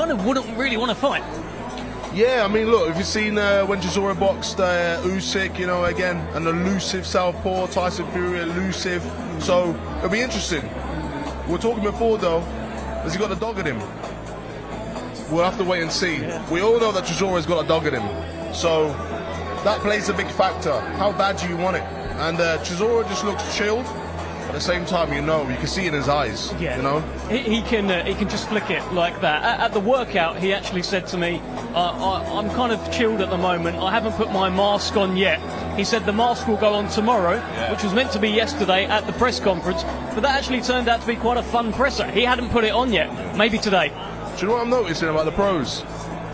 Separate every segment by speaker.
Speaker 1: kind of wouldn't really want to fight.
Speaker 2: Yeah, I mean, look, if you've seen when Chisora boxed Usyk, you know, again, an elusive southpaw, Tyson Fury, elusive. So it'll be interesting. We were talking before, though. Has he got a dog in him? We'll have to wait and see. Yeah. We all know that Chisora's got a dog in him. So that plays a big factor. How bad do you want it? And Chisora just looks chilled. At the same time, you can see in his eyes.
Speaker 1: Yeah.
Speaker 2: You know,
Speaker 1: he can just flick it like that. At the workout, he actually said to me, "I'm kind of chilled at the moment. I haven't put my mask on yet." He said the mask will go on tomorrow, which was meant to be yesterday at the press conference, but that actually turned out to be quite a fun presser. He hadn't put it on yet. Maybe today.
Speaker 2: Do you know what I'm noticing about the pros?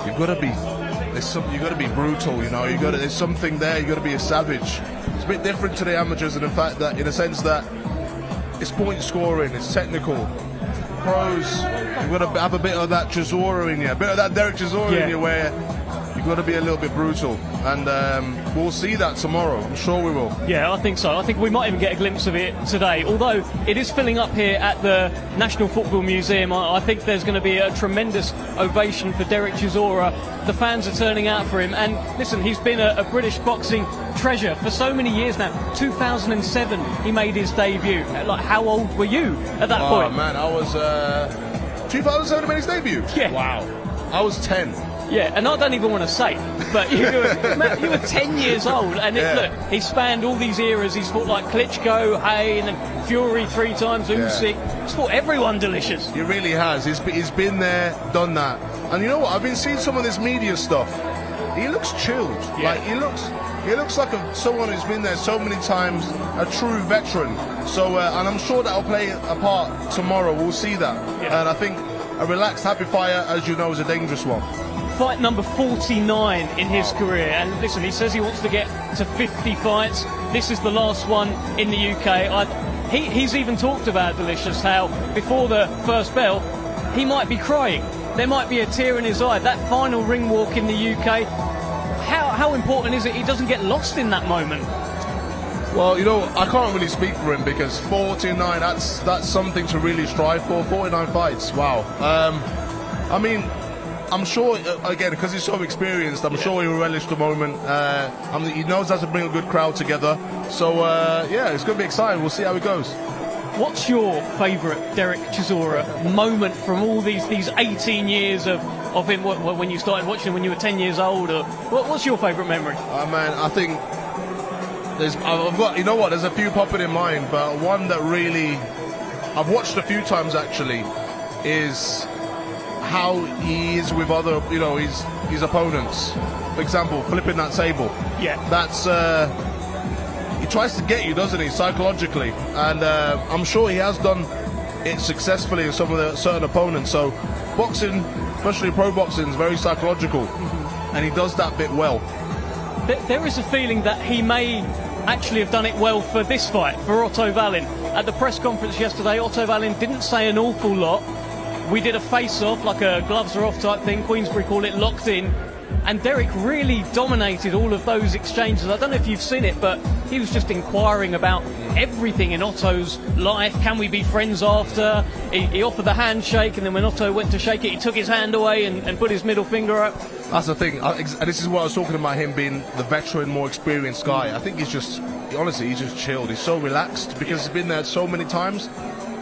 Speaker 2: You've got to be brutal. You know, there's something there. You've got to be a savage. It's a bit different to the amateurs in the fact that, in a sense that. It's point scoring, it's technical. Pros, you've got to have a bit of that Chisora in you, a bit of that Derek Chisora in you, where you've got to be a little bit brutal. And we'll see that tomorrow. I'm sure we will.
Speaker 1: Yeah, I think so. I think we might even get a glimpse of it today. Although it is filling up here at the National Football Museum, I think there's going to be a tremendous ovation for Derek Chisora. The fans are turning out for him. And listen, he's been a British boxing treasure for so many years now. 2007, he made his debut. Like, how old were you at that point?
Speaker 2: Oh, man, I was... 2007 he made his debut?
Speaker 1: Yeah.
Speaker 2: Wow. I was 10.
Speaker 1: Yeah, and I don't even want to say, but you were 10 years old, and look, he spanned all these eras. He's fought like Klitschko, Hay, and then Fury 3 times, Usyk. He's fought everyone delicious.
Speaker 2: He really has. He's been there, done that. And you know what? I've been seeing some of this media stuff. He looks chilled.
Speaker 1: Yeah.
Speaker 2: Like, he looks like someone who's been there so many times, a true veteran. So, and I'm sure that'll play a part tomorrow. We'll see that.
Speaker 1: Yeah.
Speaker 2: And I think a relaxed, happy fighter, as you know, is a dangerous one.
Speaker 1: Fight number 49 in his career, and listen, he says he wants to get to 50 fights. This is the last one in the UK. He's even talked about, Delicious, how before the first bell he might be crying. There might be a tear in his eye. That final ring walk in the UK, how important is it he doesn't get lost in that moment?
Speaker 2: Well, you know, I can't really speak for him, because 49, that's something to really strive for. 49 fights, wow. I mean, I'm sure, again, because he's so experienced, I'm sure he'll relish the moment. He knows how to bring a good crowd together. So, it's going to be exciting. We'll see how it goes.
Speaker 1: What's your favourite Derek Chisora moment from all these 18 years of him, when you started watching him when you were 10 years old? Or what's your favourite memory?
Speaker 2: Man, I think there's a few popping in mind, but one that really I've watched a few times actually is how he is with other, his opponents. For example, flipping that table. Yeah. That's he tries to get you, doesn't he, psychologically? And I'm sure he has done it successfully in some of the certain opponents. So boxing, especially pro boxing, is very psychological, and he does that bit well.
Speaker 1: There is a feeling that he may actually have done it well for this fight, for Otto Wallin. At the press conference yesterday, Otto Wallin didn't say an awful lot. We did a face-off, like a gloves are off type thing. Queensberry call it locked in. And Derek really dominated all of those exchanges. I don't know if you've seen it, but he was just inquiring about everything in Otto's life. Can we be friends after? He offered the handshake, and then when Otto went to shake it, he took his hand away and put his middle finger up.
Speaker 2: That's the thing. And this is what I was talking about, him being the veteran, more experienced guy. I think he's just chilled. He's so relaxed because he's been there so many times,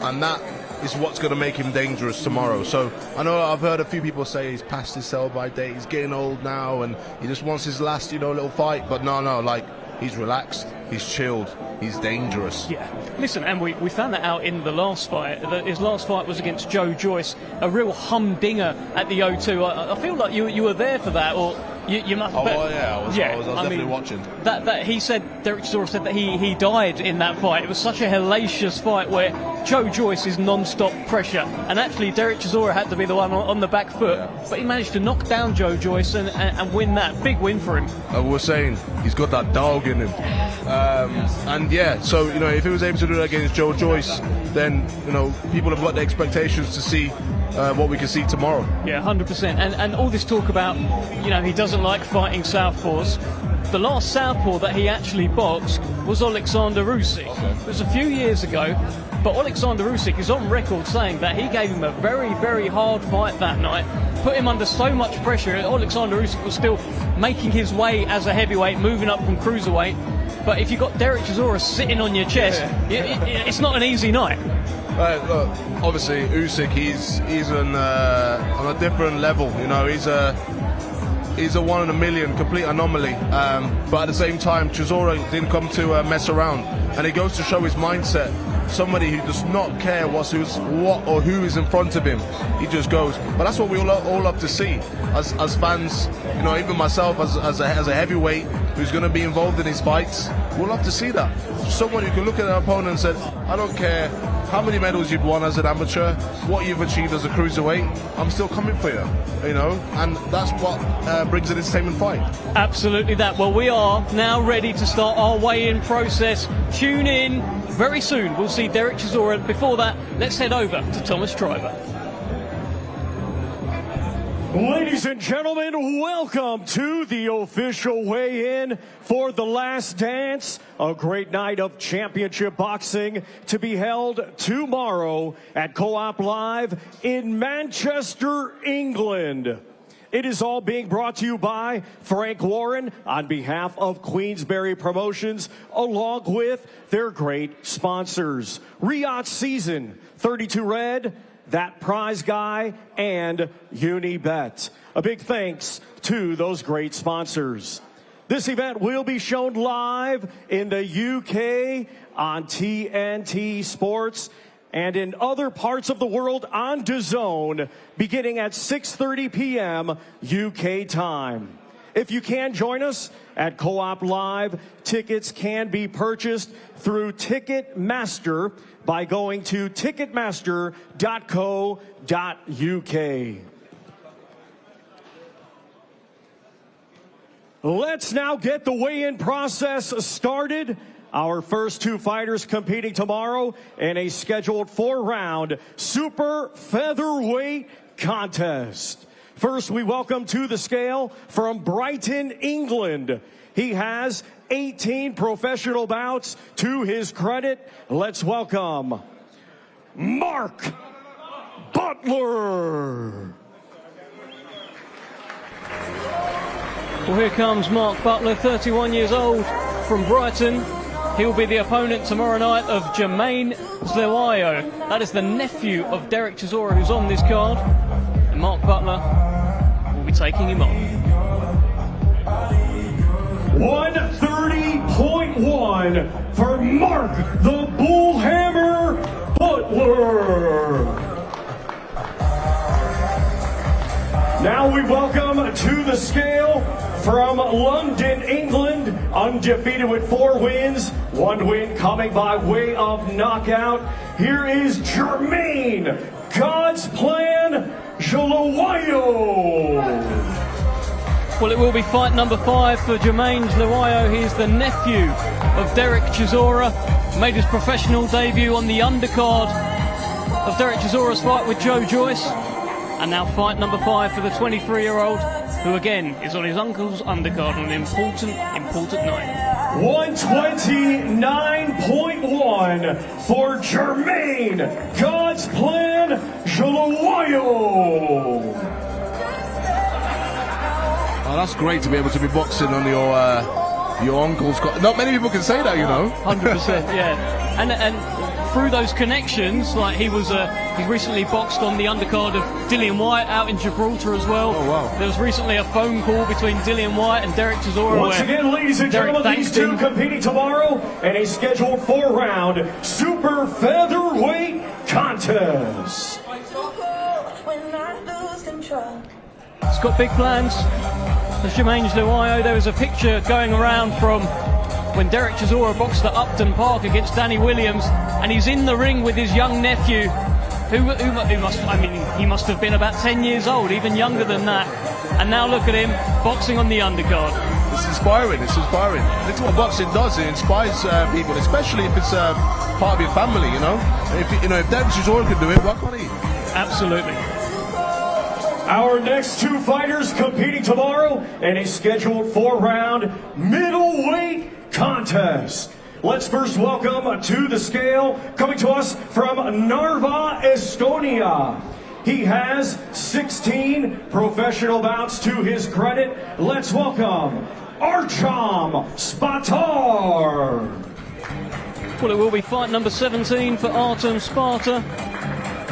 Speaker 2: and that is what's going to make him dangerous tomorrow. So I know I've heard a few people say he's past his sell-by date, he's getting old now, and he just wants his last, little fight. But no, like, he's relaxed, he's chilled, he's dangerous.
Speaker 1: Yeah. Listen, and we found that out in the last fight. His last fight was against Joe Joyce, a real humdinger at the O2. I feel like you were there for that, or you must.
Speaker 2: Oh, well, yeah, I was definitely watching.
Speaker 1: That he said, Derek Chisora said that he died in that fight. It was such a hellacious fight where Joe Joyce is non-stop pressure, and actually Derek Chisora had to be the one on the back foot, but he managed to knock down Joe Joyce and win that. Big win for him.
Speaker 2: I was saying, he's got that dog in him. And yeah, so, if he was able to do that against Joe Joyce, then, people have got the expectations to see what we can see tomorrow.
Speaker 1: Yeah, 100%. And all this talk about, he doesn't like fighting southpaws. The last southpaw that he actually boxed was Alexander Usyk. Okay. It was a few years ago, but Alexander Usyk is on record saying that he gave him a very, very hard fight that night. put him under so much pressure. Alexander Usyk was still making his way as a heavyweight, moving up from cruiserweight. But if you've got Derek Chisora sitting on your chest, it's not an easy night.
Speaker 2: Look, obviously Usyk, he's on a different level. You know, he's a 1 in a million, complete anomaly. But at the same time, Chisora didn't come to mess around, and it goes to show his mindset. Somebody who does not care what or who is in front of him. He just goes. But that's what we all love to see as fans. You know, even myself as a heavyweight who's going to be involved in his fights, we'll love to see that. Someone who can look at an opponent and say, I don't care how many medals you've won as an amateur, what you've achieved as a cruiserweight, I'm still coming for you. You know, and that's what brings an entertainment fight.
Speaker 1: Absolutely that. Well, we are now ready to start our weigh-in process. Tune in very soon. We'll see Derek Chisora. Before that, let's head over to Thomas Triber.
Speaker 3: Ladies and gentlemen, welcome to the official weigh-in for The Last Dance, a great night of championship boxing to be held tomorrow at Co-op Live in Manchester, England. It is all being brought to you by Frank Warren on behalf of Queensberry Promotions, along with their great sponsors. Riyadh Season, 32 Red, That Prize Guy, and Unibet. A big thanks to those great sponsors. This event will be shown live in the UK on TNT Sports and in other parts of the world on DAZN beginning at 6:30 p.m. UK time. If you can join us at Co-op Live, tickets can be purchased through Ticketmaster by going to ticketmaster.co.uk. Let's now get the weigh-in process started. Our first two fighters competing tomorrow in a scheduled 4-round super featherweight contest. First, we welcome to the scale from Brighton, England. He has 18 professional bouts to his credit. Let's welcome Mark Butler.
Speaker 1: Well, here comes Mark Butler, 31 years old, from Brighton. He'll be the opponent tomorrow night of Jermaine Zlewayo. That is the nephew of Derek Chisora, who's on this card. And Mark Butler will be taking him on.
Speaker 3: 130.1 for Mark the Bullhammer Butler. Now we welcome to the scale from London, England, undefeated with 4 wins, 1 win coming by way of knockout. Here is Jermaine God's Plan Zlewayo.
Speaker 1: Well, it will be fight number 5 for Jermaine Zlewayo. He is the nephew of Derek Chisora. Made his professional debut on the undercard of Derek Chisora's fight with Joe Joyce. And now fight number 5 for the 23-year-old, who again is on his uncle's undercard on an important night.
Speaker 3: 129.1 for Jermaine God's Plan Zlewayo.
Speaker 2: Oh, that's great to be able to be boxing on your uncle's. Not many people can say that, you know.
Speaker 1: 100%, yeah. And through those connections, like he's recently boxed on the undercard of Dillian Whyte out in Gibraltar as well.
Speaker 2: Oh, wow.
Speaker 1: There was recently a phone call between Dillian Whyte and Derek Chisora.
Speaker 3: Once again, ladies and gentlemen, these two competing tomorrow in a scheduled 4-round super featherweight contest.
Speaker 1: He's got big plans for Jermaine Zlewayo. There was a picture going around from when Derek Chisora boxed at Upton Park against Danny Williams, and he's in the ring with his young nephew, who must have been about 10 years old, even younger than that. And now look at him boxing on the undercard.
Speaker 2: It's inspiring. It's inspiring. That's what boxing does. It inspires people, especially if it's part of your family. You know, if Derek Chisora can do it, why can't he?
Speaker 1: Absolutely.
Speaker 3: Our next two fighters competing tomorrow in a scheduled 4-round middleweight contest. Let's first welcome to the scale, coming to us from Narva, Estonia. He has 16 professional bouts to his credit. Let's welcome Artyom Spatar.
Speaker 1: Well, it will be fight number 17 for Artyom Spatar.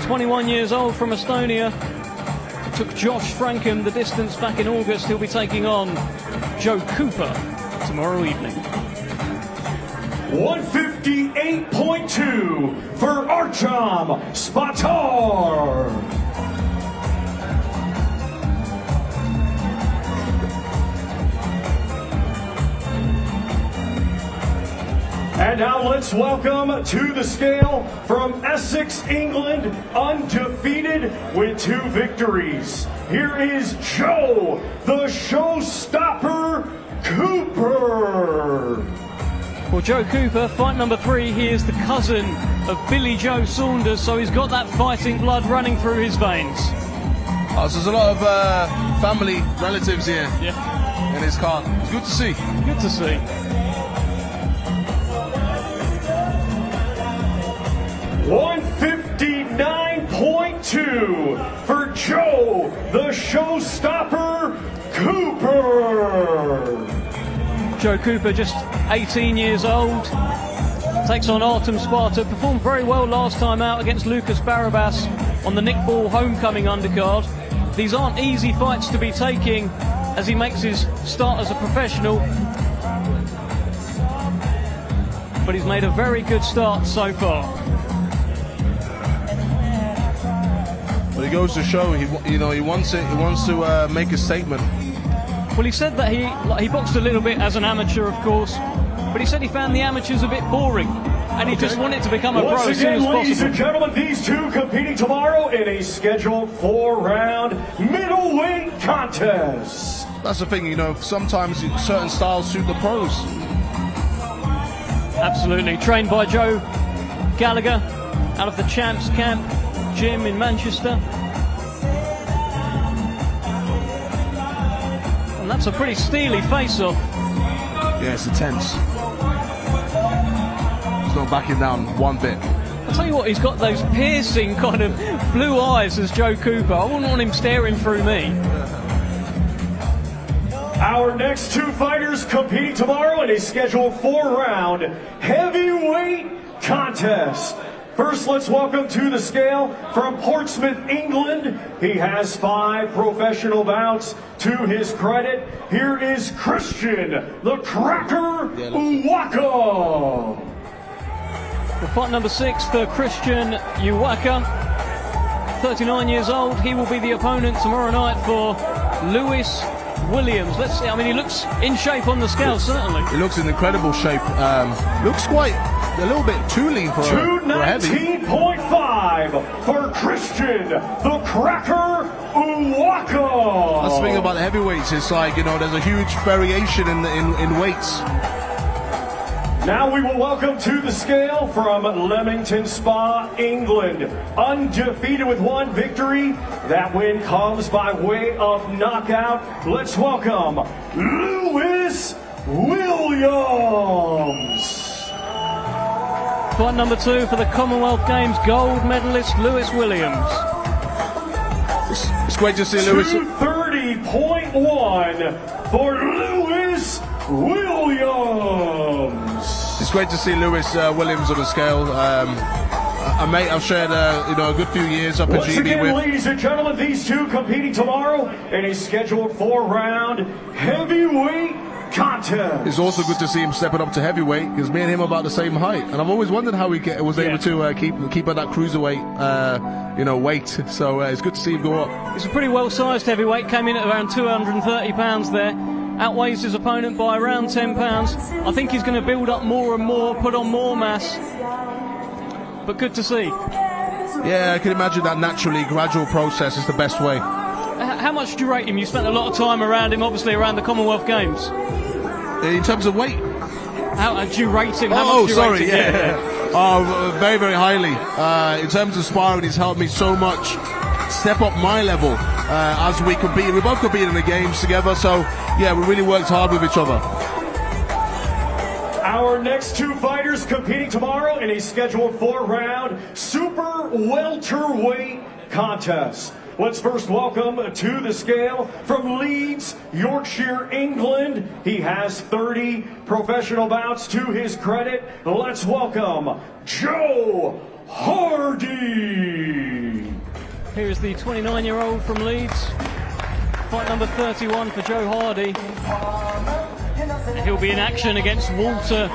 Speaker 1: 21 years old from Estonia. It took Josh Frankham the distance back in August. He'll be taking on Joe Cooper tomorrow evening.
Speaker 3: 158.2 for Artyom Spatar. And now let's welcome to the scale from Essex, England, undefeated with 2 victories. Here is Joe, the Showstopper Cooper.
Speaker 1: Well, Joe Cooper, fight number 3, he is the cousin of Billy Joe Saunders, so he's got that fighting blood running through his veins.
Speaker 2: So there's a lot of family, relatives here in his card. It's good to see.
Speaker 1: Good to see.
Speaker 3: 159.2 for Joe, the Showstopper Cooper.
Speaker 1: Joe Cooper, just 18 years old, takes on Artyom Spatar. Performed very well last time out against Lucas Barabas on the Nick Ball homecoming undercard. These aren't easy fights to be taking as he makes his start as a professional. But he's made a very good start so far.
Speaker 2: But it goes to show, he wants to make a statement.
Speaker 1: Well, he said that he boxed a little bit as an amateur, of course, but he said he found the amateurs a bit boring, and he just wanted to become a pro as soon as possible.
Speaker 3: Ladies and gentlemen, these 2 competing tomorrow in a scheduled 4-round middleweight contest.
Speaker 2: That's the thing, sometimes certain styles suit the pros.
Speaker 1: Absolutely. Trained by Joe Gallagher out of the Champs Camp gym in Manchester. And that's a pretty steely face-off.
Speaker 2: Yeah, it's intense. It's not backing down one bit.
Speaker 1: I'll tell you what, he's got those piercing kind of blue eyes as Joe Cooper. I wouldn't want him staring through me.
Speaker 3: Our next 2 fighters competing tomorrow in a scheduled 4-round heavyweight contest. First, let's welcome to the scale from Portsmouth, England. He has 5 professional bouts to his credit. Here is Christian, the Cracker Uwaka.
Speaker 1: Well, fight number 6 for Christian Uwaka. 39 years old. He will be the opponent tomorrow night for Lewis Williams. Let's see. I mean, he looks in shape on the scale, certainly.
Speaker 2: He looks in incredible shape. Looks quite a little bit too lean for a heavy.
Speaker 3: 219.5 for Christian, the Cracker Uwaka.
Speaker 2: That's the thing about the heavyweights. It's like, there's a huge variation in weights.
Speaker 3: Now we will welcome to the scale from Leamington Spa, England. Undefeated with 1 victory. That win comes by way of knockout. Let's welcome Lewis Williams.
Speaker 1: Fight number 2 for the Commonwealth Games gold medalist Lewis Williams.
Speaker 2: It's great to see Lewis.
Speaker 3: 230.1 for Lewis Williams.
Speaker 2: It's great to see Lewis Williams on the scale. A mate I've shared a good few years up at GB
Speaker 3: again,
Speaker 2: with.
Speaker 3: Ladies and gentlemen, these 2 competing tomorrow in a scheduled 4-round heavyweight contest.
Speaker 2: It's also good to see him stepping up to heavyweight because me and him are about the same height, and I've always wondered how he was able to keep at that cruiserweight weight. So it's good to see him go up.
Speaker 1: It's a pretty well-sized heavyweight. Came in at around 230 pounds there. Outweighs his opponent by around 10 pounds. I think he's going to build up more and more, put on more mass. But good to see.
Speaker 2: Yeah, I can imagine that naturally gradual process is the best way.
Speaker 1: How much do you rate him? You spent a lot of time around him, obviously around the Commonwealth Games.
Speaker 2: In terms of weight?
Speaker 1: How do you rate him?
Speaker 2: Sorry, yeah. Oh, very, very highly. In terms of sparring, he's helped me so much step up my level as we compete. We both competed in the games together, so yeah, we really worked hard with each other.
Speaker 3: Our next 2 fighters competing tomorrow in a scheduled 4-round super welterweight contest. Let's first welcome to the scale from Leeds, Yorkshire, England. He has 30 professional bouts to his credit. Let's welcome Joe Hardy.
Speaker 1: Here's the 29-year-old from Leeds. Fight number 31 for Joe Hardy. He'll be in action against Walter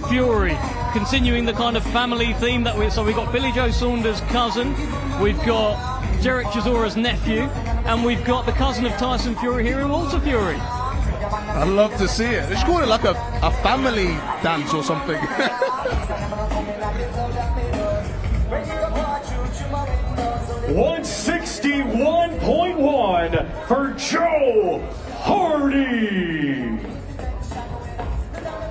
Speaker 1: Fury, continuing the kind of family theme that we've got Billy Joe Saunders' cousin, we've got Derek Chisora's nephew, and we've got the cousin of Tyson Fury here in Walter Fury.
Speaker 2: I'd love to see it. They should call it like a family dance or something.
Speaker 3: 161.1 for Joe Hardy.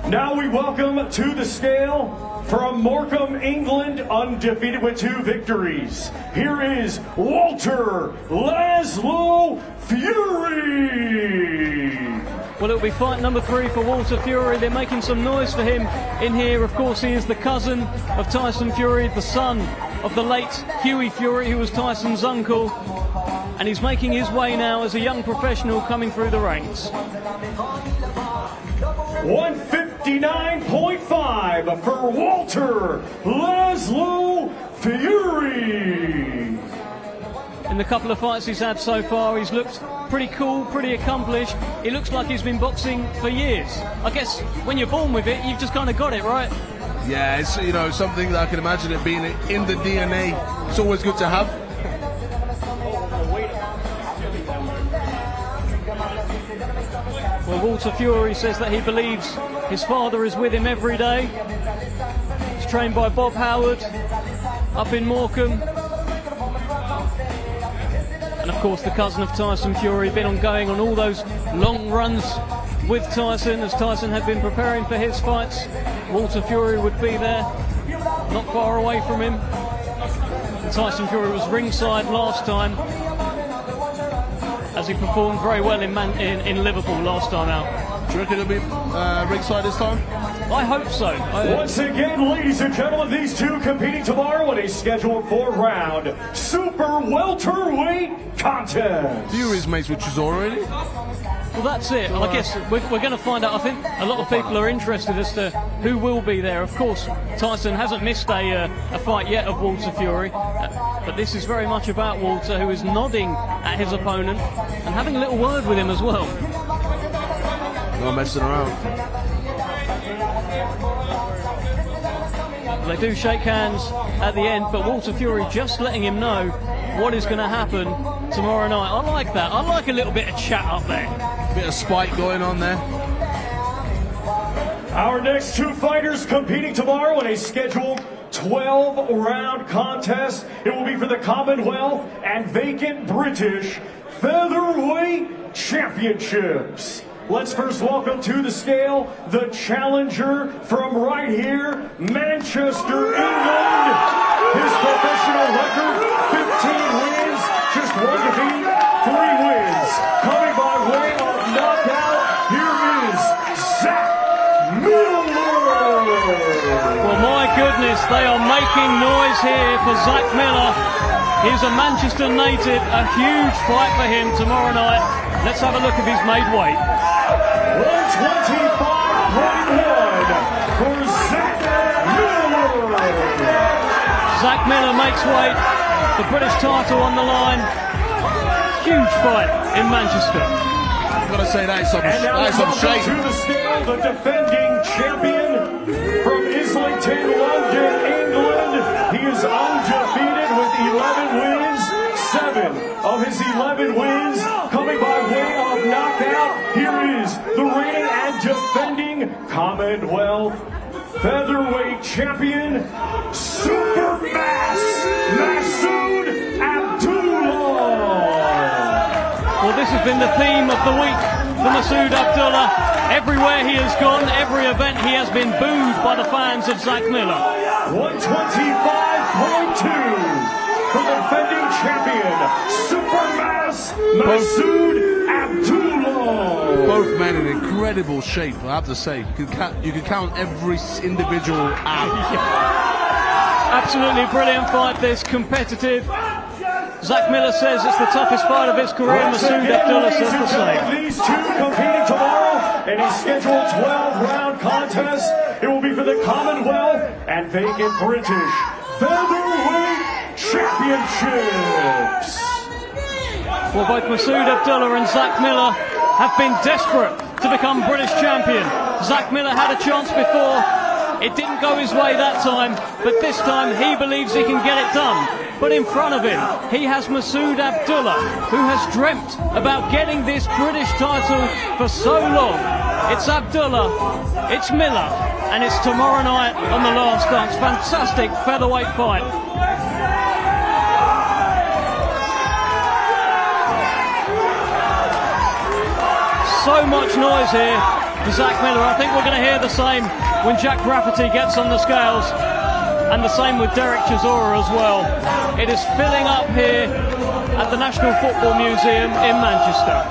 Speaker 3: Now we welcome to the scale from Morecambe, England, undefeated with 2 victories. Here is Walter Laszlo Fury.
Speaker 1: Well, it'll be fight number 3 for Walter Fury. They're making some noise for him in here. Of course, he is the cousin of Tyson Fury, the son of the late Hughie Fury, who was Tyson's uncle. And he's making his way now as a young professional coming through the ranks.
Speaker 3: 159.5 for Walter Laszlo Fury.
Speaker 1: In the couple of fights he's had so far, he's looked pretty cool, pretty accomplished. He looks like he's been boxing for years. I guess when you're born with it, you've just kind of got it, right?
Speaker 2: Yeah, it's something that I can imagine it being in the DNA. It's always good to have.
Speaker 1: Well, Walter Fury says that he believes his father is with him every day. He's trained by Bob Howard up in Morecambe. And of course the cousin of Tyson Fury, been going on all those long runs with Tyson as Tyson had been preparing for his fights. Walter Fury would be there, not far away from him. And Tyson Fury was ringside last time, as he performed very well in Liverpool last time out.
Speaker 2: Do you reckon it'll be ringside this time?
Speaker 1: I hope so.
Speaker 3: Once again, ladies and gentlemen, these 2 competing tomorrow in a scheduled 4-round super welterweight contest.
Speaker 2: Fury's mates with Chisora, already?
Speaker 1: Well, that's it. I guess we're going to find out. I think a lot of people are interested as to who will be there. Of course, Tyson hasn't missed a fight yet of Walter Fury, but this is very much about Walter, who is nodding at his opponent and having a little word with him as well.
Speaker 2: Not messing around.
Speaker 1: They do shake hands at the end, but Walter Fury just letting him know what is going to happen tomorrow night. I like that. I like a little bit of chat up there.
Speaker 2: Bit of spike going on there.
Speaker 3: Our next 2 fighters competing tomorrow in a scheduled 12-round contest. It will be for the Commonwealth and vacant British Featherweight Championships. Let's first welcome to the scale the challenger from right here, Manchester, England. His professional record, 15 wins, just 1 defeat, 3 wins. Coming by way of knockout, here is Zak Miller.
Speaker 1: Well, my goodness, they are making noise here for Zak Miller. He's a Manchester native, a huge fight for him tomorrow night. Let's have a look if he's made weight.
Speaker 3: 125.1 for Zak Miller.
Speaker 1: Zak Miller makes weight. The British title on the line. Huge fight in Manchester.
Speaker 2: I've got to say that is some shape.
Speaker 3: To the scale, the defending champion from Islington, London, England. He is undefeated with 11 wins. 7 of his 11 wins coming by way of knockout. Here is the reigning and defending Commonwealth Featherweight Champion, Supermass Masood Abdullah.
Speaker 1: Well, this has been the theme of the week for Masood Abdullah. Everywhere he has gone, every event, he has been booed by the fans of Zak Miller.
Speaker 3: 125.2 for the defending champion, Supermass Masood Abdullah.
Speaker 2: Both men in incredible shape, I have to say. You can count every individual out.
Speaker 1: Absolutely brilliant fight, this competitive. Zak Miller says it's the toughest fight of his career. Masood Abdullah says the same.
Speaker 3: These two competing tomorrow in a scheduled 12-round contest. It will be for the Commonwealth and vacant British Featherweight Championships.
Speaker 1: Well, both Masood Abdullah and Zak Miller have been desperate to become British champion. Zak Miller had a chance before. It didn't go his way that time, but this time he believes he can get it done. But in front of him, he has Masood Abdullah, who has dreamt about getting this British title for so long. It's Abdullah, it's Miller, and it's tomorrow night on the last dance. Fantastic featherweight fight. So much noise here for Zak Miller. I think we're going to hear the same when Jack Rafferty gets on the scales, and the same with Derek Chisora as well. It is filling up here at the National Football Museum in Manchester.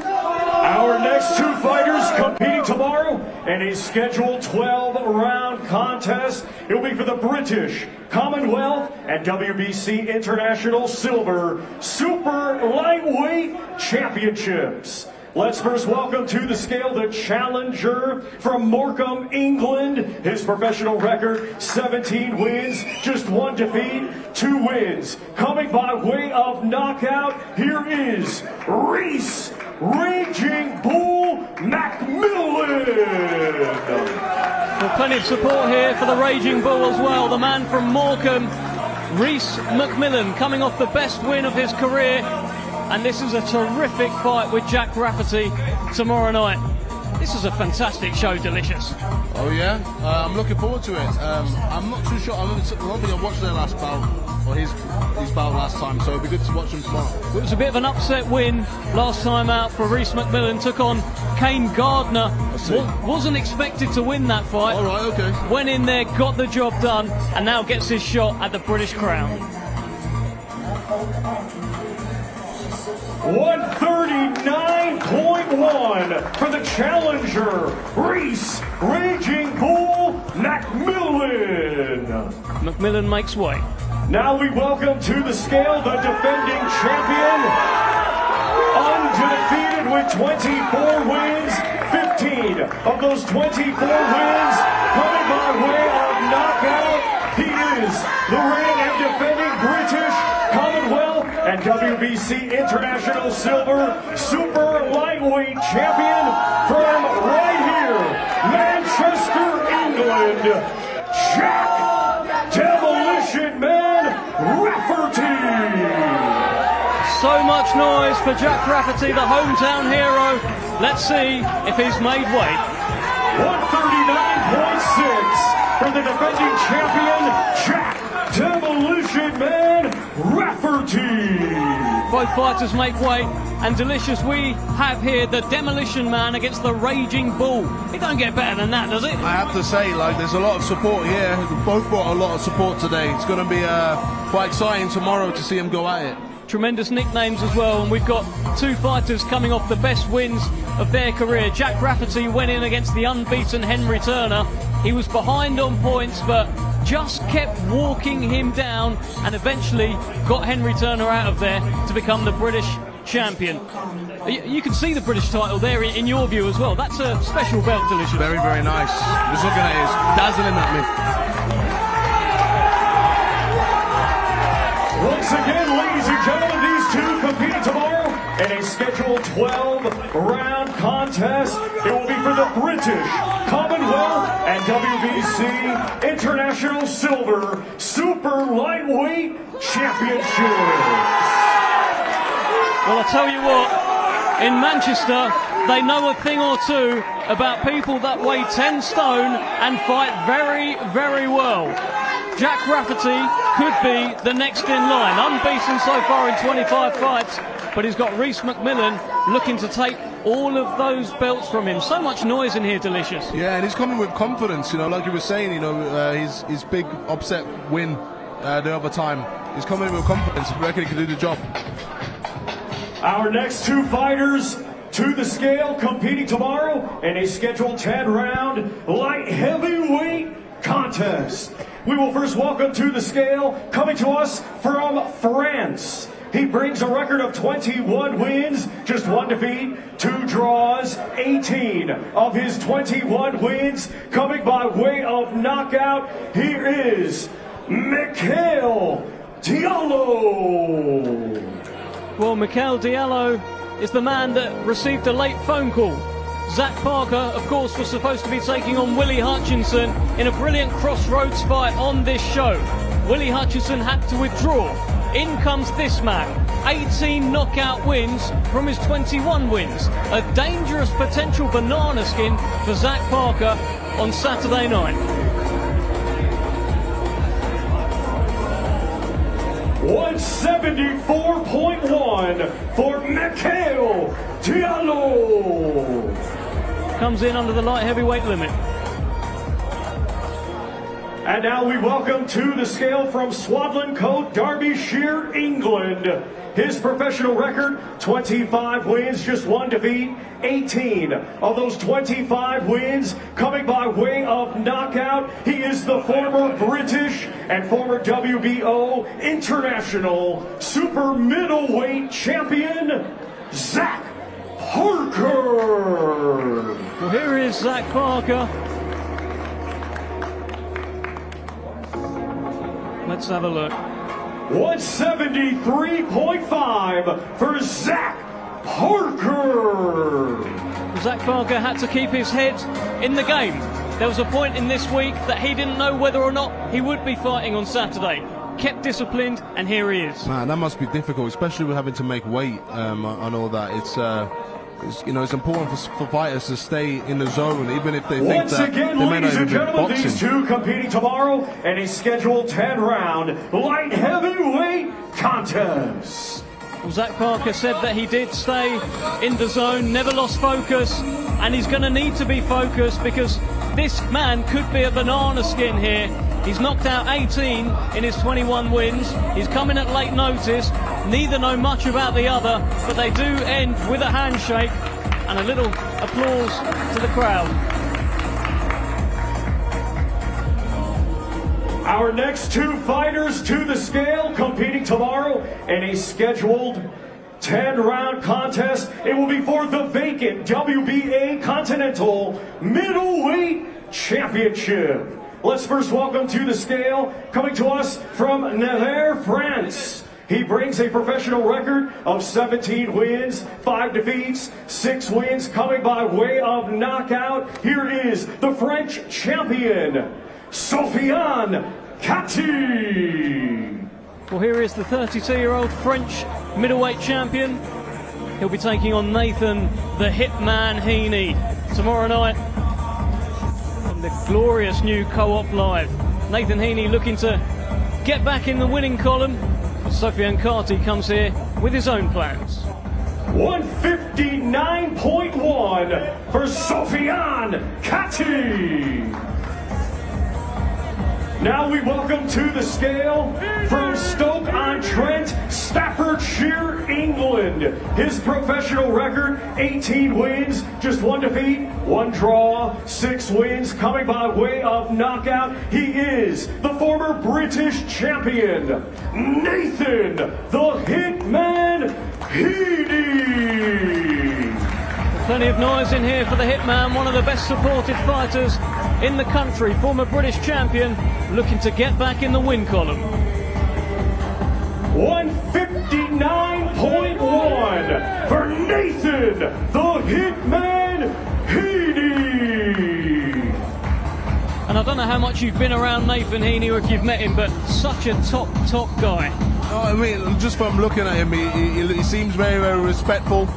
Speaker 3: Our next two fighters competing tomorrow in a scheduled 12-round contest. It will be for the British Commonwealth and WBC International Silver Super Lightweight Championships. Let's first welcome to the scale the challenger from Morecambe, England. His professional record, 17 wins, just 1 defeat, 2 wins. Coming by way of knockout, here is Reese Raging Bull McMillan.
Speaker 1: Well, plenty of support here for the Raging Bull as well. The man from Morecambe, Reese McMillan, coming off the best win of his career. And this is a terrific fight with Jack Rafferty tomorrow night. This is a fantastic show, Delicious.
Speaker 2: Oh yeah, I'm looking forward to it. I'm not too sure. I don't think I watched their last bout, or his bout last time, so it'll be good to watch them tomorrow.
Speaker 1: It was a bit of an upset win last time out for Reese McMillan. Took on Kane Gardner. Wasn't expected to win that fight.
Speaker 2: All right, okay.
Speaker 1: Went in there, got the job done, and now gets his shot at the British crown.
Speaker 3: 139.1 for the challenger, Reese Raging Bull McMillan.
Speaker 1: McMillan makes way.
Speaker 3: Now we welcome to the scale the defending champion, undefeated with 24 wins, 15 of those 24 wins coming by way of knockout. He is the reigning and defending British Commonwealth and WBC International Silver Super Lightweight Champion from right here, Manchester, England, Jack Demolition Man Rafferty.
Speaker 1: So much noise for Jack Rafferty, the hometown hero. Let's see if he's made weight.
Speaker 3: 139.6 for the defending champion, Jack Demolition Man Rafferty.
Speaker 1: Both fighters make weight, and Delicious, we have here the Demolition Man against the Raging Bull. It don't get better than that, does it?
Speaker 2: I have to say, like, there's a lot of support here. Both brought a lot of support today. It's going to be quite exciting tomorrow to see them go at it.
Speaker 1: Tremendous nicknames as well, and we've got two fighters coming off the best wins of their career. Jack Rafferty went in against the unbeaten Henry Turner. He was behind on points, but just kept walking him down and eventually got Henry Turner out of there to become the British champion. You can see the British title there in your view as well. That's a special belt, Delicious.
Speaker 2: Very, very nice. Just looking at it, it's dazzling at me.
Speaker 3: Once again, ladies and gentlemen, these two competing tomorrow in a scheduled 12-round contest. It will be for the British Commonwealth and WBC International Silver Super Lightweight Championships.
Speaker 1: Well, I tell you what, in Manchester, they know a thing or two about people that weigh 10 stone and fight very, very well. Jack Rafferty could be the next in line. Unbeaten so far in 25 fights, but he's got Reese McMillan looking to take all of those belts from him. So much noise in here, Delicious.
Speaker 2: Yeah, and he's coming with confidence, you know, like you were saying, you know, his big upset win the other time. He's coming in with confidence. I reckon he can do the job.
Speaker 3: Our next two fighters to the scale competing tomorrow in a scheduled 10-round light heavyweight contest. We will first welcome to the scale, coming to us from France. He brings a record of 21 wins, just 1 defeat, 2 draws, 18 of his 21 wins coming by way of knockout. Here is Michael Diallo.
Speaker 1: Well, Michael Diallo is the man that received a late phone call. Zak Parker, of course, was supposed to be taking on Willie Hutchinson in a brilliant crossroads fight on this show. Willie Hutchinson had to withdraw. In comes this man, 18 knockout wins from his 21 wins. A dangerous potential banana skin for Zak Parker on Saturday night.
Speaker 3: 174.1 for Michael Diallo.
Speaker 1: Comes in under the light heavyweight limit.
Speaker 3: And now we welcome to the scale from Swadlin Coat, Derbyshire, England. His professional record, 25 wins, just 1 defeat, 18 of those 25 wins coming by way of knockout. He is the former British and former WBO international super middleweight champion, Zak Parker.
Speaker 1: Well, here is Zak Parker. Let's have a look.
Speaker 3: 173.5 for Zak Parker.
Speaker 1: Zak Parker had to keep his head in the game. There was a point in this week that he didn't know whether or not he would be fighting on Saturday. Kept disciplined, and here he is.
Speaker 2: Man, that must be difficult, especially with having to make weight and all that. It's important for fighters to stay in the zone, even if they think
Speaker 3: Once
Speaker 2: that
Speaker 3: again,
Speaker 2: they may not
Speaker 3: ladies and
Speaker 2: even be
Speaker 3: gentlemen,
Speaker 2: boxing.
Speaker 3: these two competing tomorrow in a scheduled 10-round light heavyweight contest.
Speaker 1: Well, Zak Parker said that he did stay in the zone, never lost focus, and he's going to need to be focused because this man could be a banana skin here. He's knocked out 18 in his 21 wins. He's coming at late notice. Neither know much about the other, but they do end with a handshake and a little applause to the crowd.
Speaker 3: Our next 2 fighters to the scale competing tomorrow in a scheduled 10-round contest. It will be for the vacant WBA Continental Middleweight Championship. Let's first welcome to the scale, coming to us from Nevers, France. He brings a professional record of 17 wins, 5 defeats, 6 wins coming by way of knockout. Here is the French champion, Sofiane Kati.
Speaker 1: Well, here is the 32-year-old French middleweight champion. He'll be taking on Nathan the Hitman Heaney tomorrow night on the glorious new Co-op Live. Nathan Heaney looking to get back in the winning column. Sofiane Kati comes here with his own plans.
Speaker 3: 159.1 for Sofiane Kati. Now we welcome to the scale from Stoke-on-Trent, Staffordshire, England. His professional record, 18 wins, just 1 defeat, 1 draw, 6 wins coming by way of knockout. He is the former British champion, Nathan the Hitman Heaney.
Speaker 1: Plenty of noise in here for the Hitman, one of the best supported fighters in the country, former British champion, looking to get back in the win column.
Speaker 3: 159.1 for Nathan the Hitman Heaney.
Speaker 1: And I don't know how much you've been around Nathan Heaney or if you've met him, but such a top guy.
Speaker 2: Oh, I mean, just from looking at him, he seems very, very respectful,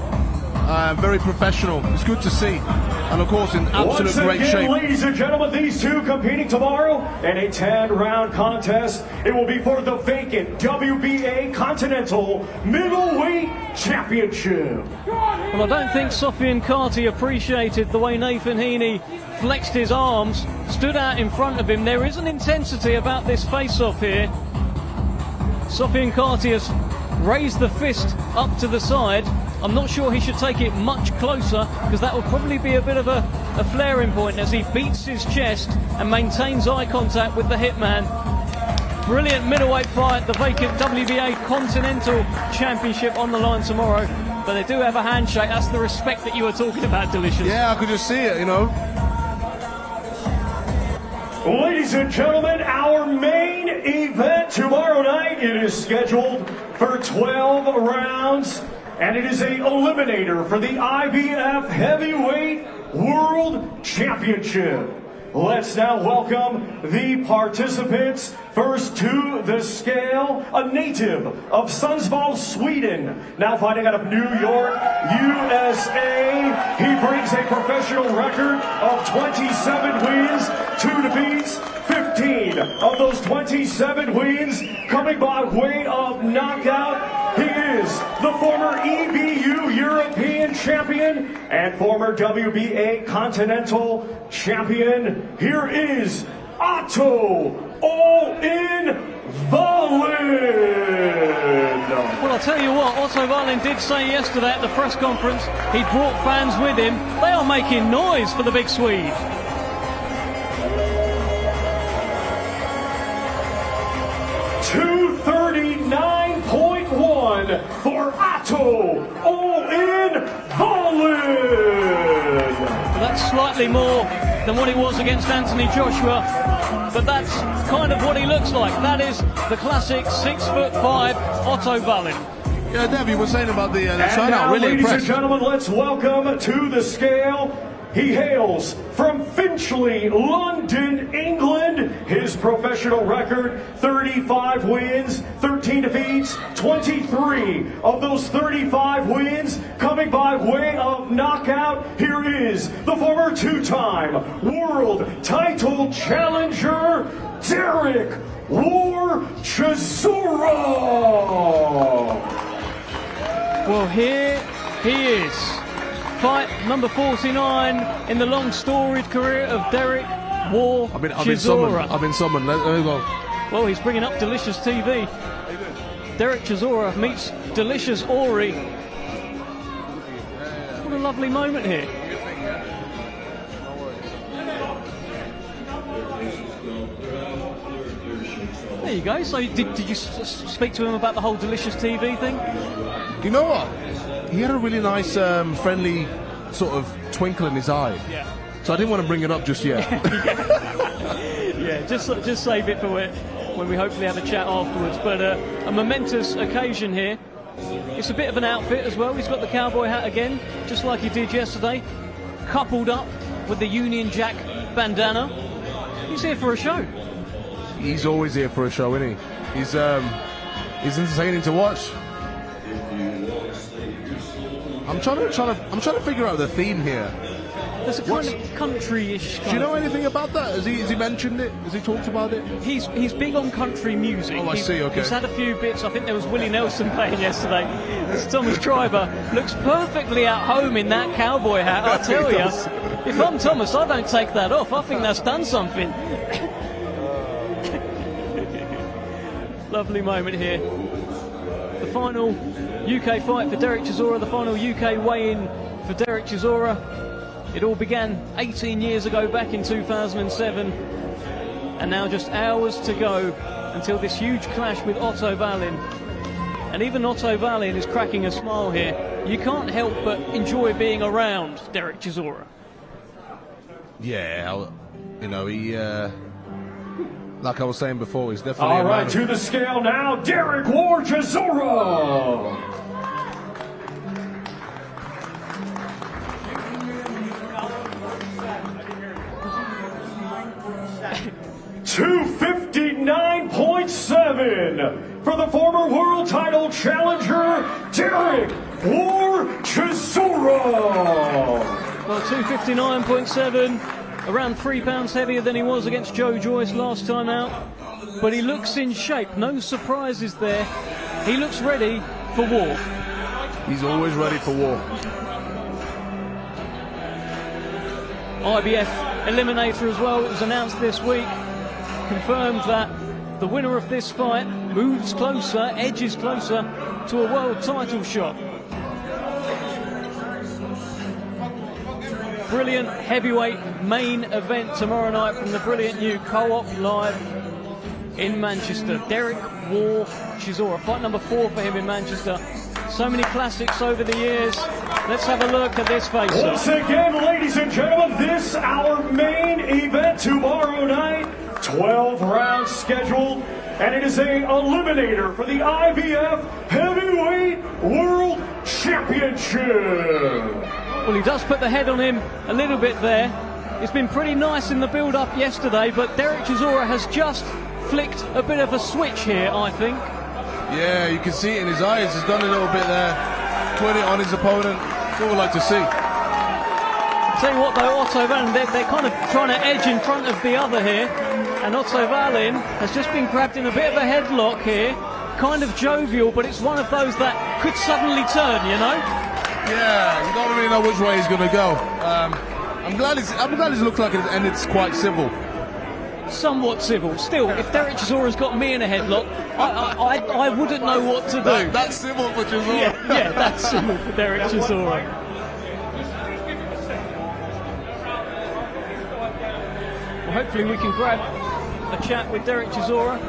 Speaker 2: very professional. It's good to see. And of course, in absolute great shape.
Speaker 3: Ladies and gentlemen, these two competing tomorrow in a 10-round contest. It will be for the vacant WBA Continental Middleweight Championship.
Speaker 1: Well, I don't think Sofiane Kati appreciated the way Nathan Heaney flexed his arms, stood out in front of him. There is an intensity about this face-off here. Sofiane Kati has raised the fist up to the side, I'm not sure he should take it much closer, because that will probably be a bit of a flaring point as he beats his chest and maintains eye contact with the hitman. Brilliant middleweight fight, the vacant WBA Continental Championship on the line tomorrow. But they do have a handshake. That's the respect that you were talking about, Delicious.
Speaker 2: Yeah, I could just see it, you know.
Speaker 3: Ladies and gentlemen, our main event tomorrow night, it is scheduled for 12 rounds, and it is a eliminator for the IBF Heavyweight World Championship. Let's now welcome the participants. First to the scale, a native of Sundsvall, Sweden, now fighting out of New York, USA. He brings a professional record of 27 wins, 2 defeats, 15 of those 27 wins coming by way of knockout. He is the former EBU European champion and former WBA Continental champion. Here is Otto Wallin.
Speaker 1: Well, I'll tell you what, Otto Wallin did say yesterday at the press conference he brought fans with him. They are making noise for the big Swede. .239.1 for Otto Wallin. Well, that's slightly more than what it was against Anthony Joshua, but that's kind of what he looks like. That is the classic 6'5" Otto Wallin.
Speaker 2: Yeah, Dev, you were saying about the turnout.
Speaker 3: Now,
Speaker 2: really
Speaker 3: ladies
Speaker 2: impressed.
Speaker 3: and gentlemen, let's welcome to the scale. He hails from Finchley, London, England. His professional record, 35 wins, 13 defeats, 23 of those 35 wins coming by way of knockout. Here is the former two-time world title challenger, Derek War Chisora.
Speaker 1: Well, here he is. Fight number 49 in the long storied career of Derek War Chisora.
Speaker 2: I've been summoned. Let me go.
Speaker 1: Well, he's bringing up Delicious TV. Derek Chisora meets Delicious Ori. What a lovely moment here. There you go. So did you speak to him about the whole Delicious TV thing?
Speaker 2: You know what? He had a really nice, friendly sort of twinkle in his eye.
Speaker 1: Yeah.
Speaker 2: So I didn't want to bring it up just yet.
Speaker 1: Yeah, just save it for when we hopefully have a chat afterwards. But a momentous occasion here. It's a bit of an outfit as well. He's got the cowboy hat again, just like he did yesterday, coupled up with the Union Jack bandana. He's here for a show.
Speaker 2: He's always here for a show, isn't he? He's entertaining to watch. I'm trying to figure out the theme here.
Speaker 1: There's a kind of country-ish.
Speaker 2: Do you know anything about that? Has he mentioned it? Has he talked about it?
Speaker 1: He's big on country music.
Speaker 2: Oh, I see. Okay.
Speaker 1: He's had a few bits. I think there was Willie Nelson playing yesterday. This Thomas Triber looks perfectly at home in that cowboy hat. I tell you, if I'm Thomas, I don't take that off. I think that's done something. Lovely moment here. The final UK fight for Derek Chisora, the final UK weigh-in for Derek Chisora. It all began 18 years ago, back in 2007, and now just hours to go until this huge clash with Otto Wallin. And even Otto Wallin is cracking a smile here. You can't help but enjoy being around Derek Chisora.
Speaker 2: Yeah, you know, he, like I was saying before, he's definitely
Speaker 3: all right, to the scale now, Derek War Chisora. 259.7 for the former world title challenger, Derek War Chisora.
Speaker 1: Well, 259.7, around 3 pounds heavier than he was against Joe Joyce last time out. But he looks in shape, no surprises there. He looks ready for war.
Speaker 2: He's always ready for war.
Speaker 1: IBF Eliminator as well, it was announced this week. Confirmed that the winner of this fight moves closer, edges closer to a world title shot. brilliant heavyweight main event tomorrow night from the brilliant new Co-op Live in Manchester. Derek War Chisora, fight number 4 for him in Manchester. So many classics over the years. Let's have a look at this face-off.
Speaker 3: Once again, ladies and gentlemen, this our main event tomorrow night. 12 rounds scheduled, and it is a eliminator for the IBF Heavyweight World Championship.
Speaker 1: Well, he does put the head on him a little bit there. It's been pretty nice in the build-up yesterday, but Derek Chisora has just flicked a bit of a switch here, I think.
Speaker 2: Yeah, you can see it in his eyes. He's done a little bit there. Put it on his opponent. That's what we like to see.
Speaker 1: Tell you what though, Otto Wallin, they're kind of trying to edge in front of the other here. And Otto Wallin has just been grabbed in a bit of a headlock here. Kind of jovial, but it's one of those that could suddenly turn, you know?
Speaker 2: Yeah, you don't really know which way he's going to go. I'm glad he's looked like it, and it's quite civil.
Speaker 1: Somewhat civil. Still, if Derek Chisora's got me in a headlock, I wouldn't know what to do.
Speaker 2: That's civil for Chisora.
Speaker 1: Yeah, that's civil for Derek Chisora. Well, hopefully we can grab a chat with Derek Chisora.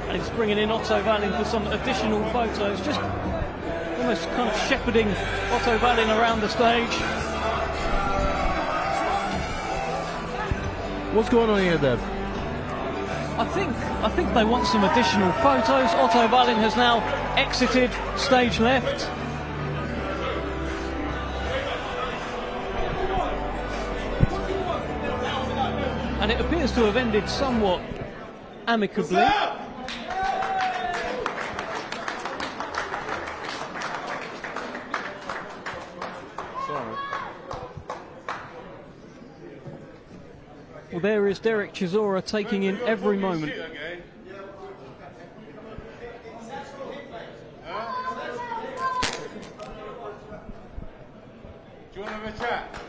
Speaker 1: And he's bringing in Otto Wallin for some additional photos, just almost kind of shepherding Otto Wallin around the stage.
Speaker 2: What's going on here, Dev?
Speaker 1: I think they want some additional photos. Otto Wallin has now exited stage left. And it appears to have ended somewhat amicably. Well, there is Derek Chisora taking in every moment.
Speaker 4: Do you want to have a chat?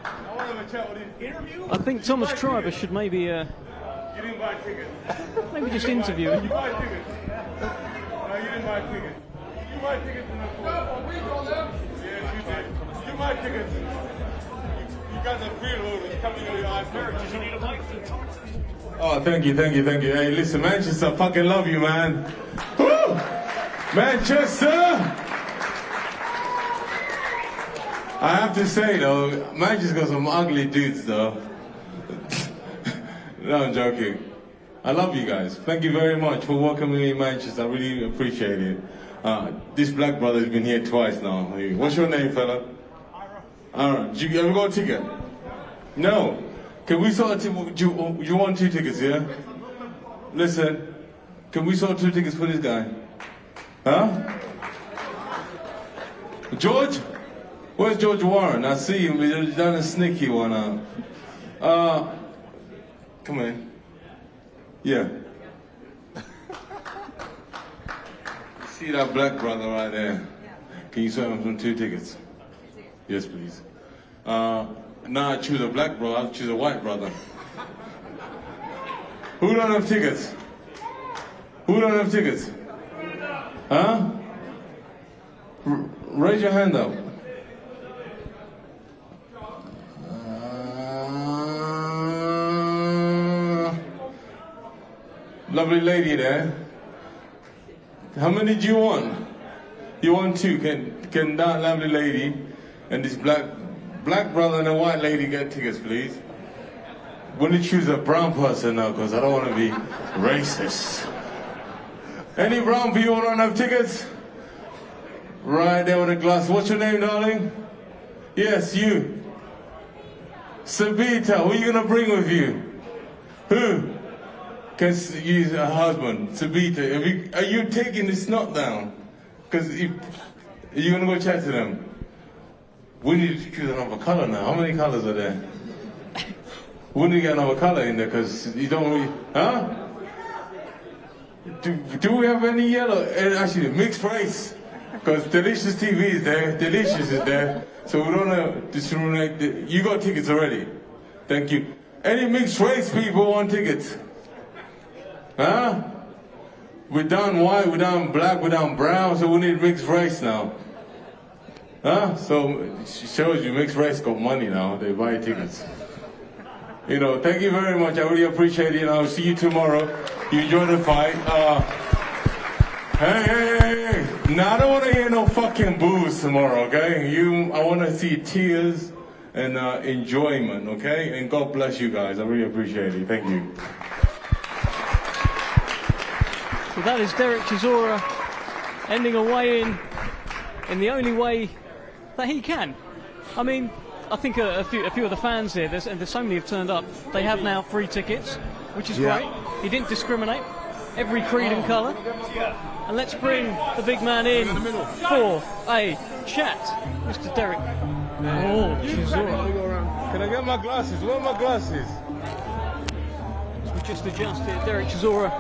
Speaker 4: I want to have a chat with him. Interview?
Speaker 1: I think Thomas Triber should maybe
Speaker 4: You didn't buy tickets.
Speaker 1: maybe just interview him.
Speaker 4: You buy tickets. No, you didn't buy tickets. You buy tickets from the floor. Yes, you did. You buy tickets. You got the freeloaders coming on your iPad. You need a mic to talk to me. Oh, thank you. Hey, listen, Manchester, I fucking love you, man. Woo! Manchester! I have to say, though, Manchester's got some ugly dudes, though. No, I'm joking. I love you guys. Thank you very much for welcoming me in Manchester. I really appreciate it. This black brother's been here twice now. What's your name, fella? Ira. Did you ever got a ticket? No. Can we sort of, you want 2 tickets, yeah? Listen, can we sort 2 tickets for this guy? Huh? George? Where's George Warren? I see him, he's done a sneaky one out. Come in. Yeah. See that black brother right there? Can you sell him some 2 tickets? Yes, please. Now I choose a black brother, I'll choose a white brother. Who don't have tickets? Who don't have tickets? Huh? Raise your hand up. Lovely lady there. How many do you want? You want 2. Can that lovely lady and this black brother and a white lady get tickets, please? We're going to choose a brown person now because I don't want to be racist. Any brown people don't have tickets? Right there with a glass. What's your name, darling? Yes, you. Sabita, who are you going to bring with you? Who? Can use a husband, Sabita. Are you taking the snot down? Because are you going to go chat to them? We need to choose another color now. How many colors are there? We need to get another color in there because you don't really... Huh? Do we have any yellow? Actually, mixed race. Because Delicious TV is there. Delicious is there. So we don't have to discriminate. You got tickets already. Thank you. Any mixed race people want tickets? Huh? We're down white, we're down black, we're down brown, so we need mixed race now. Huh? So it shows you mixed race got money now. They buy tickets. You know, thank you very much. I really appreciate it. I'll see you tomorrow. You enjoy the fight. Hey. Now, I don't want to hear no fucking boos tomorrow, okay? I want to see tears and enjoyment, okay? And God bless you guys. I really appreciate it. Thank you.
Speaker 1: So that is Derek Chisora ending a weigh-in in the only way that he can. I mean, I think a few of the fans here, there's so many have turned up. They have now free tickets, which is great. He didn't discriminate. Every creed and colour. And let's bring the big man in for a chat. Mr. Derek. Chisora.
Speaker 4: Can I get my glasses? Where are my glasses?
Speaker 1: So we just adjusted. Derek Chisora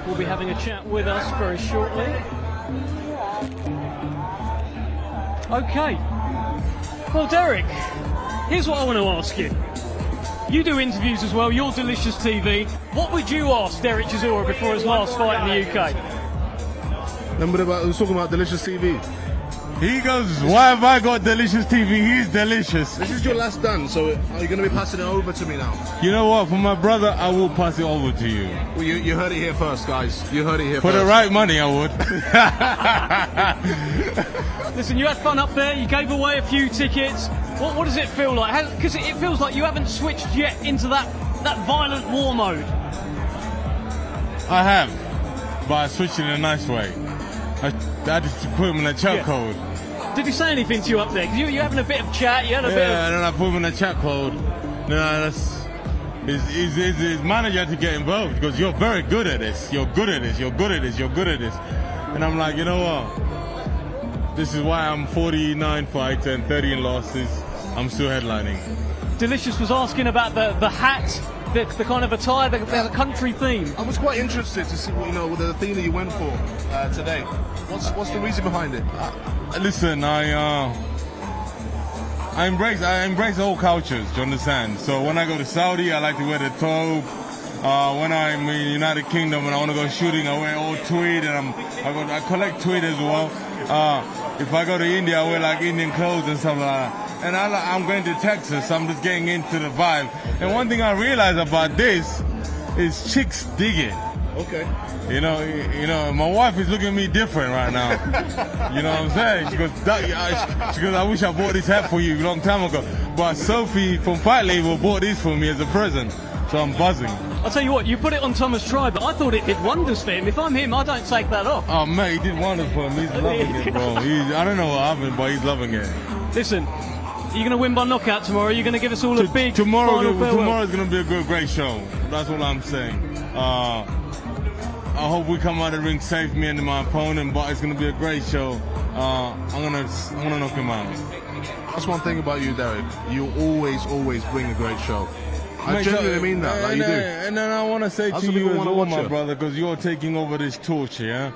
Speaker 1: will be having a chat with us very shortly. Okay. Well, Derek, here's what I want to ask you. You do interviews as well, you're Delicious TV. What would you ask Derek Chisora before his last fight in the UK?
Speaker 2: Remember I was talking about Delicious TV?
Speaker 4: He goes, why have I got Delicious TV? He's delicious.
Speaker 2: This is your last dance, so are you going to be passing it over to me now?
Speaker 4: You know what? For my brother, I will pass it over to you.
Speaker 2: Well, you heard it here first, guys. You heard it here
Speaker 4: For
Speaker 2: first.
Speaker 4: the right money, I would.
Speaker 1: Listen, you had fun up there. You gave away a few tickets. What does it feel like? Because it feels like you haven't switched yet into that violent war mode.
Speaker 4: I have, but I switched it in a nice way. I had to put him in a chat code.
Speaker 1: Did he say anything to you up there? Because you having a bit of chat, you had a bit of...
Speaker 4: Yeah, and then I put him in a chat code. That's... His manager had to get involved because you're very good at this. You're good at this. You're good at this. You're good at this. And I'm like, you know what? This is why I'm 49 fights and 30 losses. I'm still headlining.
Speaker 1: Delicious was asking about the hat, the kind of attire, the country theme.
Speaker 2: I was quite interested to see, the theme that you went for today. What's the reason behind it?
Speaker 4: Listen, I embrace all cultures. Do you understand? So when I go to Saudi, I like to wear the tobe. When I'm in the United Kingdom and I want to go shooting, I wear all tweed, and I collect tweed as well. If I go to India, I wear like Indian clothes and stuff like that. And I'm going to Texas, I'm just getting into the vibe. And one thing I realize about this is chicks dig it.
Speaker 2: Okay.
Speaker 4: You know, my wife is looking at me different right now. You know what I'm saying? She goes, I wish I bought this hat for you a long time ago. But Sophie from Fight Label bought this for me as a present. So I'm buzzing.
Speaker 1: I'll tell you what, you put it on Thomas Tribe, but I thought it did wonders for him. If I'm him, I don't take that off.
Speaker 4: Oh, mate, he did wonders for him. He's loving it, bro. I don't know what happened, but he's loving it.
Speaker 1: Listen, are you going to win by knockout tomorrow? Are you going to give us all a big
Speaker 4: Tomorrow's
Speaker 1: final
Speaker 4: going to be a great show. That's all I'm saying. I hope we come out of the ring safe, me and my opponent, but it's going to be a great show. I'm gonna knock him out.
Speaker 2: That's one thing about you, Derek. You always bring a great show. I genuinely mean that, like you do.
Speaker 4: And then I want to say to you as well, my brother, because you're taking over this torch, yeah?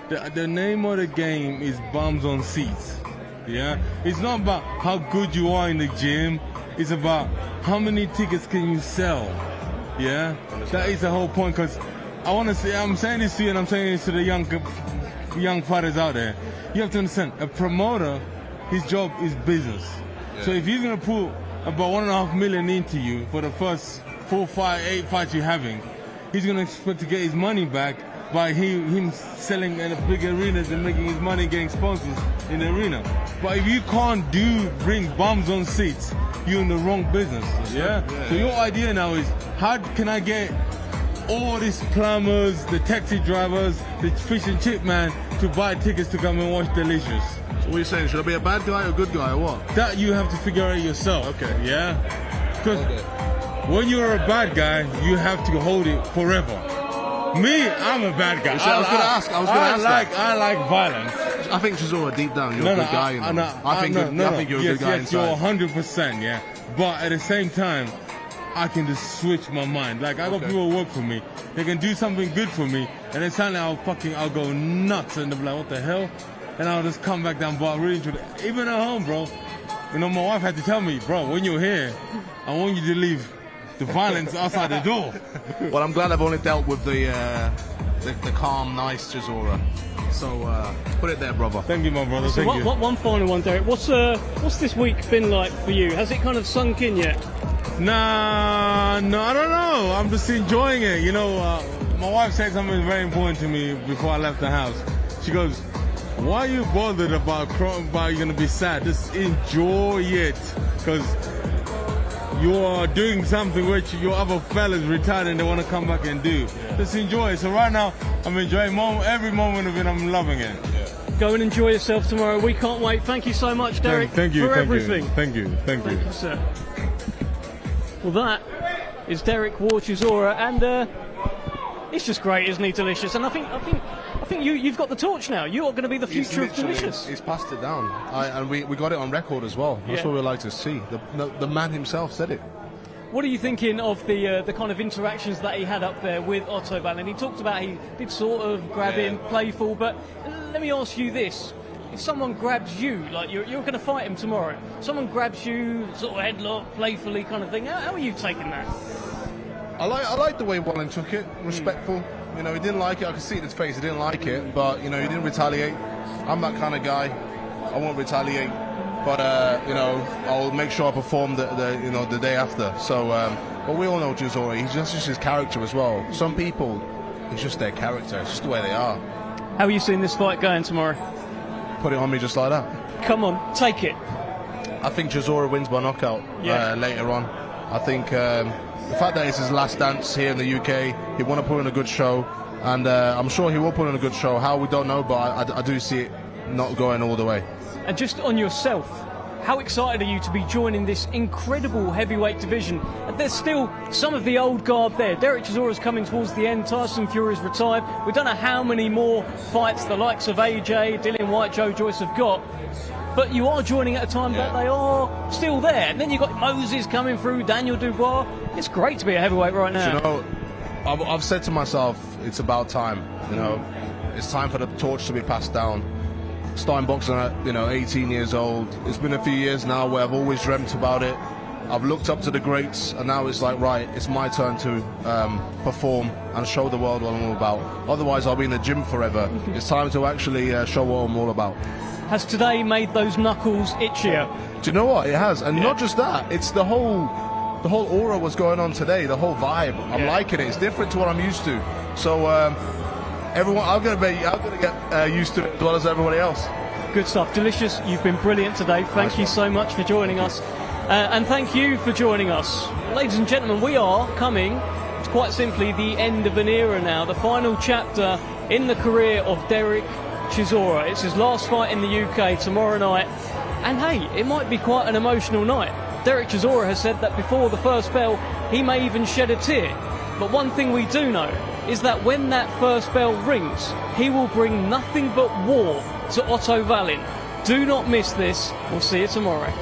Speaker 4: The name of the game is bums on seats, yeah? It's not about how good you are in the gym. It's about how many tickets can you sell, yeah? That is the whole point, because I want to say, I'm saying this to you and I'm saying this to the young fighters out there. You have to understand, a promoter, his job is business. Yeah. So if he's going to put about $1.5 million into you for the first 4, 5, 8 fights you're having, he's going to expect to get his money back by him selling in the big arenas and making his money getting sponsors in the arena. But if you can't bring bums on seats, you're in the wrong business, yeah? So your idea now is, how can I get all these plumbers, the taxi drivers, the fish and chip man to buy tickets to come and watch Delicious?
Speaker 2: So what are you saying? Should I be a bad guy or a good guy or what?
Speaker 4: That you have to figure out yourself.
Speaker 2: Okay.
Speaker 4: Yeah? Because when you're a bad guy, you have to hold it forever. Me, I'm a bad guy.
Speaker 2: I was going to ask that.
Speaker 4: I like violence.
Speaker 2: I think Chisora, deep down, you're a good guy. I think you're a good guy inside.
Speaker 4: You're 100%, yeah. But at the same time, I can just switch my mind. Like, I got people who work for me. They can do something good for me, and then suddenly I'll go nuts, and they'll be like, what the hell? And I'll just come back down, but really, even at home, bro. You know, my wife had to tell me, bro, when you're here, I want you to leave the violence outside the door.
Speaker 2: Well, I'm glad I've only dealt with the the calm, nice Chisora. So put it there, brother.
Speaker 4: Thank you, my brother.
Speaker 1: So
Speaker 4: Thank you.
Speaker 1: one final one, Derek. What's this week been like for you? Has it kind of sunk in yet?
Speaker 4: Nah, no, I don't know. I'm just enjoying it. You know, my wife said something very important to me before I left the house. She goes, "Why are you bothered about crying? About you're gonna be sad? Just enjoy it, because you are doing something which your other fellas retired and they want to come back and do. Just enjoy it." So right now, I'm enjoying every moment of it. I'm loving it.
Speaker 1: Go and enjoy yourself tomorrow. We can't wait. Thank you so much, Derek,
Speaker 4: Thank you.
Speaker 1: for
Speaker 4: Thank
Speaker 1: everything.
Speaker 4: you. Thank you. Thank you.
Speaker 1: Thank you, sir. Well, that is Derek Chisora, and it's just great, isn't he? Delicious. And I think you've got the torch now. You are going to be the future of Delicious.
Speaker 2: He's passed it down, and we got it on record as well. That's what we like to see. The man himself said it.
Speaker 1: What are you thinking of the kind of interactions that he had up there with Otto Wallin? He talked about he did sort of grab him, playful, but let me ask you this. If someone grabs you, like you're going to fight him tomorrow, someone grabs you, sort of headlock, playfully kind of thing, how are you taking that?
Speaker 2: I like the way Wallin took it, respectful. You know, he didn't like it. I could see it in his face. He didn't like it, but you know, he didn't retaliate. I'm that kind of guy. I won't retaliate, but you know, I'll make sure I perform the day after. So, but we all know Chisora. He's just his character as well. Some people, it's just their character. It's just the way they are.
Speaker 1: How are you seeing this fight going tomorrow?
Speaker 2: Put it on me just like that.
Speaker 1: Come on, take it.
Speaker 2: I think Chisora wins by knockout later on. I think the fact that it's his last dance here in the UK, he want to put in a good show, and I'm sure he will put in a good show. How, we don't know, but I do see it not going all the way.
Speaker 1: And just on yourself, how excited are you to be joining this incredible heavyweight division? And there's still some of the old guard there. Derek Chisora's coming towards the end. Tyson Fury's retired. We don't know how many more fights the likes of AJ, Dillian White, Joe Joyce have got. But you are joining at a time that they are still there. And then you've got Moses coming through, Daniel Dubois. It's great to be a heavyweight right now.
Speaker 2: You know, I've said to myself, it's about time. You know, it's time for the torch to be passed down. Starting boxing at 18 years old. It's been a few years now where I've always dreamt about it. I've looked up to the greats, and now it's like, right, it's my turn to perform and show the world what I'm all about. Otherwise, I'll be in the gym forever. It's time to actually show what I'm all about.
Speaker 1: Has today made those knuckles itchier?
Speaker 2: Do you know what? It has, and not just that. It's the whole aura was going on today. The whole vibe. I'm liking it. It's different to what I'm used to. So. Everyone, I'm going to get used to it as well as everybody else.
Speaker 1: Good stuff. Delicious. You've been brilliant today. Thank you so much for joining us. And thank you for joining us. Ladies and gentlemen, we are coming to quite simply the end of an era now. The final chapter in the career of Derek Chisora. It's his last fight in the UK tomorrow night. And hey, it might be quite an emotional night. Derek Chisora has said that before the first bell, he may even shed a tear. But one thing we do know is that when that first bell rings, he will bring nothing but war to Otto Wallin. Do not miss this. We'll see you tomorrow.